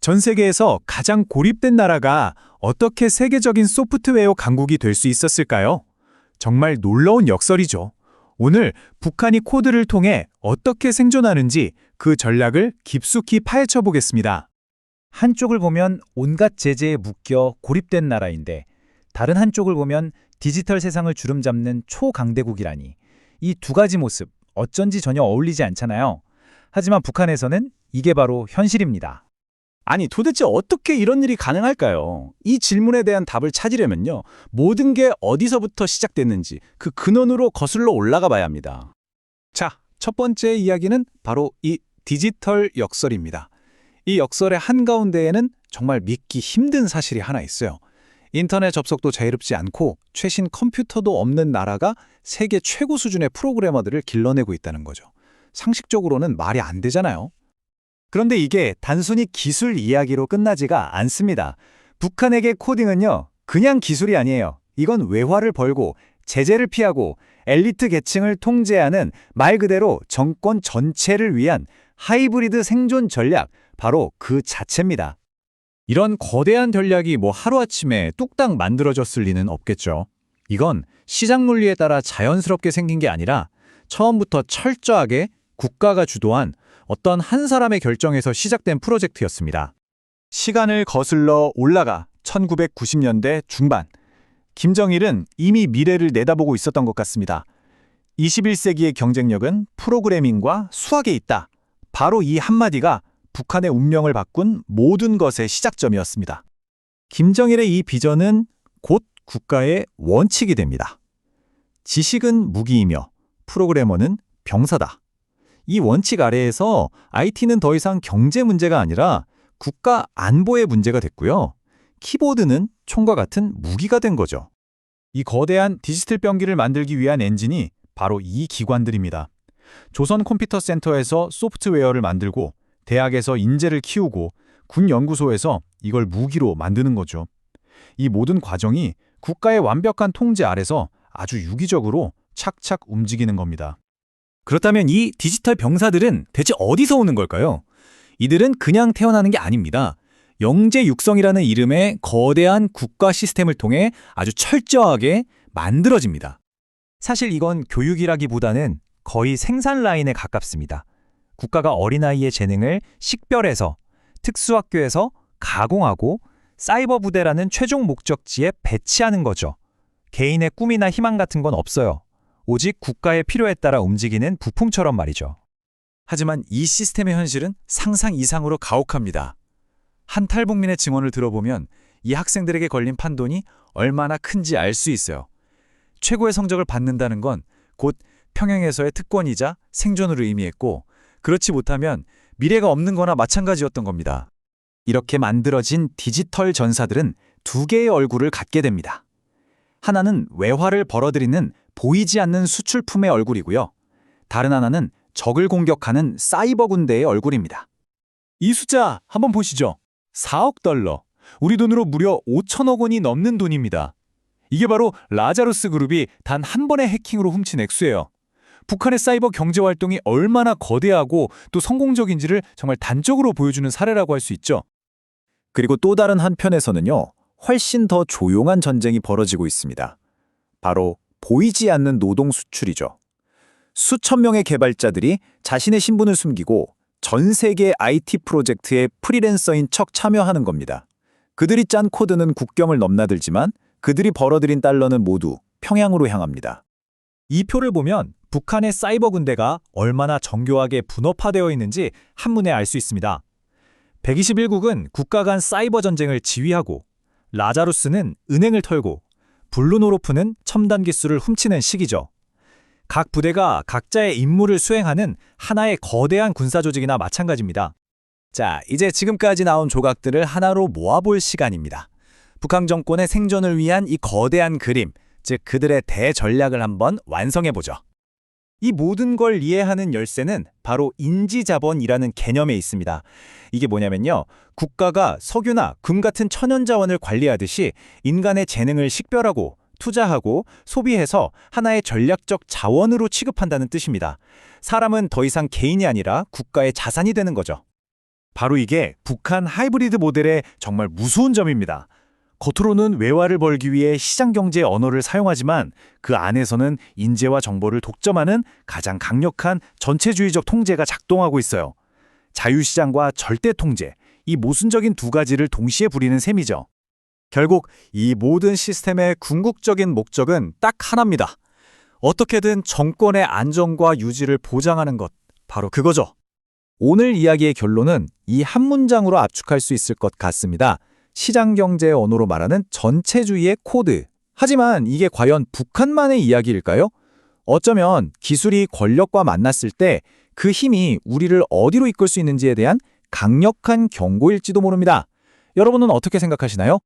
전 세계에서 가장 고립된 나라가 어떻게 세계적인 소프트웨어 강국이 될 수 있었을까요? 정말 놀라운 역설이죠. 오늘 북한이 코드를 통해 어떻게 생존하는지 그 전략을 깊숙이 파헤쳐 보겠습니다. 한쪽을 보면 온갖 제재에 묶여 고립된 나라인데 다른 한쪽을 보면 디지털 세상을 주름잡는 초강대국이라니 이 두 가지 모습 어쩐지 전혀 어울리지 않잖아요. 하지만 북한에서는 이게 바로 현실입니다. 아니 도대체 어떻게 이런 일이 가능할까요? 이 질문에 대한 답을 찾으려면요. 모든 게 어디서부터 시작됐는지 그 근원으로 거슬러 올라가 봐야 합니다. 자, 첫 번째 이야기는 바로 이 디지털 역설입니다. 이 역설의 한가운데에는 정말 믿기 힘든 사실이 하나 있어요. 인터넷 접속도 자유롭지 않고 최신 컴퓨터도 없는 나라가 세계 최고 수준의 프로그래머들을 길러내고 있다는 거죠. 상식적으로는 말이 안 되잖아요. 그런데 이게 단순히 기술 이야기로 끝나지가 않습니다. 북한에게 코딩은요, 그냥 기술이 아니에요. 이건 외화를 벌고 제재를 피하고 엘리트 계층을 통제하는 말 그대로 정권 전체를 위한 하이브리드 생존 전략, 바로 그 자체입니다. 이런 거대한 전략이 하루아침에 뚝딱 만들어졌을 리는 없겠죠. 이건 시장 논리에 따라 자연스럽게 생긴 게 아니라 처음부터 철저하게 국가가 주도한 어떤 한 사람의 결정에서 시작된 프로젝트였습니다. 시간을 거슬러 올라가 1990년대 중반, 김정일은 이미 미래를 내다보고 있었던 것 같습니다. 21세기의 경쟁력은 프로그래밍과 수학에 있다. 바로 이 한마디가 북한의 운명을 바꾼 모든 것의 시작점이었습니다. 김정일의 이 비전은 곧 국가의 원칙이 됩니다. 지식은 무기이며 프로그래머는 병사다. 이 원칙 아래에서 IT는 더 이상 경제 문제가 아니라 국가 안보의 문제가 됐고요. 키보드는 총과 같은 무기가 된 거죠. 이 거대한 디지털 병기를 만들기 위한 엔진이 바로 이 기관들입니다. 조선 컴퓨터 센터에서 소프트웨어를 만들고 대학에서 인재를 키우고 군 연구소에서 이걸 무기로 만드는 거죠. 이 모든 과정이 국가의 완벽한 통제 아래서 아주 유기적으로 착착 움직이는 겁니다. 그렇다면 이 디지털 병사들은 대체 어디서 오는 걸까요? 이들은 그냥 태어나는 게 아닙니다. 영재 육성이라는 이름의 거대한 국가 시스템을 통해 아주 철저하게 만들어집니다. 사실 이건 교육이라기보다는 거의 생산 라인에 가깝습니다. 국가가 어린아이의 재능을 식별해서 특수학교에서 가공하고 사이버 부대라는 최종 목적지에 배치하는 거죠. 개인의 꿈이나 희망 같은 건 없어요. 오직 국가의 필요에 따라 움직이는 부품처럼 말이죠. 하지만 이 시스템의 현실은 상상 이상으로 가혹합니다. 한 탈북민의 증언을 들어보면 이 학생들에게 걸린 판돈이 얼마나 큰지 알 수 있어요. 최고의 성적을 받는다는 건 곧 평양에서의 특권이자 생존을 의미했고, 그렇지 못하면 미래가 없는 거나 마찬가지였던 겁니다. 이렇게 만들어진 디지털 전사들은 두 개의 얼굴을 갖게 됩니다. 하나는 외화를 벌어들이는 보이지 않는 수출품의 얼굴이고요. 다른 하나는 적을 공격하는 사이버 군대의 얼굴입니다. 이 숫자 한번 보시죠. 4억 달러. 우리 돈으로 무려 5천억 원이 넘는 돈입니다. 이게 바로 라자루스 그룹이 단 한 번의 해킹으로 훔친 액수예요. 북한의 사이버 경제 활동이 얼마나 거대하고 또 성공적인지를 정말 단적으로 보여주는 사례라고 할 수 있죠. 그리고 또 다른 한편에서는요, 훨씬 더 조용한 전쟁이 벌어지고 있습니다. 바로 보이지 않는 노동 수출이죠. 수천 명의 개발자들이 자신의 신분을 숨기고 전 세계 IT 프로젝트에 프리랜서인 척 참여하는 겁니다. 그들이 짠 코드는 국경을 넘나들지만 그들이 벌어들인 달러는 모두 평양으로 향합니다. 이 표를 보면 북한의 사이버 군대가 얼마나 정교하게 분업화되어 있는지 한눈에 알 수 있습니다. 121국은 국가 간 사이버 전쟁을 지휘하고, 라자루스는 은행을 털고, 블루노로프는 첨단 기술을 훔치는 시기죠. 각 부대가 각자의 임무를 수행하는 하나의 거대한 군사 조직이나 마찬가지입니다. 자, 이제 지금까지 나온 조각들을 하나로 모아볼 시간입니다. 북한 정권의 생존을 위한 이 거대한 그림, 즉 그들의 대전략을 한번 완성해보죠. 이 모든 걸 이해하는 열쇠는 바로 인지자본이라는 개념에 있습니다. 이게 뭐냐면요, 국가가 석유나 금 같은 천연자원을 관리하듯이 인간의 재능을 식별하고 투자하고 소비해서 하나의 전략적 자원으로 취급한다는 뜻입니다. 사람은 더 이상 개인이 아니라 국가의 자산이 되는 거죠. 바로 이게 북한 하이브리드 모델의 정말 무서운 점입니다. 겉으로는 외화를 벌기 위해 시장경제 언어를 사용하지만 그 안에서는 인재와 정보를 독점하는 가장 강력한 전체주의적 통제가 작동하고 있어요. 자유시장과 절대 통제, 이 모순적인 두 가지를 동시에 부리는 셈이죠. 결국 이 모든 시스템의 궁극적인 목적은 딱 하나입니다. 어떻게든 정권의 안정과 유지를 보장하는 것, 바로 그거죠. 오늘 이야기의 결론은 이 한 문장으로 압축할 수 있을 것 같습니다. 시장경제의 언어로 말하는 전체주의의 코드. 하지만 이게 과연 북한만의 이야기일까요? 어쩌면 기술이 권력과 만났을 때 그 힘이 우리를 어디로 이끌 수 있는지에 대한 강력한 경고일지도 모릅니다. 여러분은 어떻게 생각하시나요?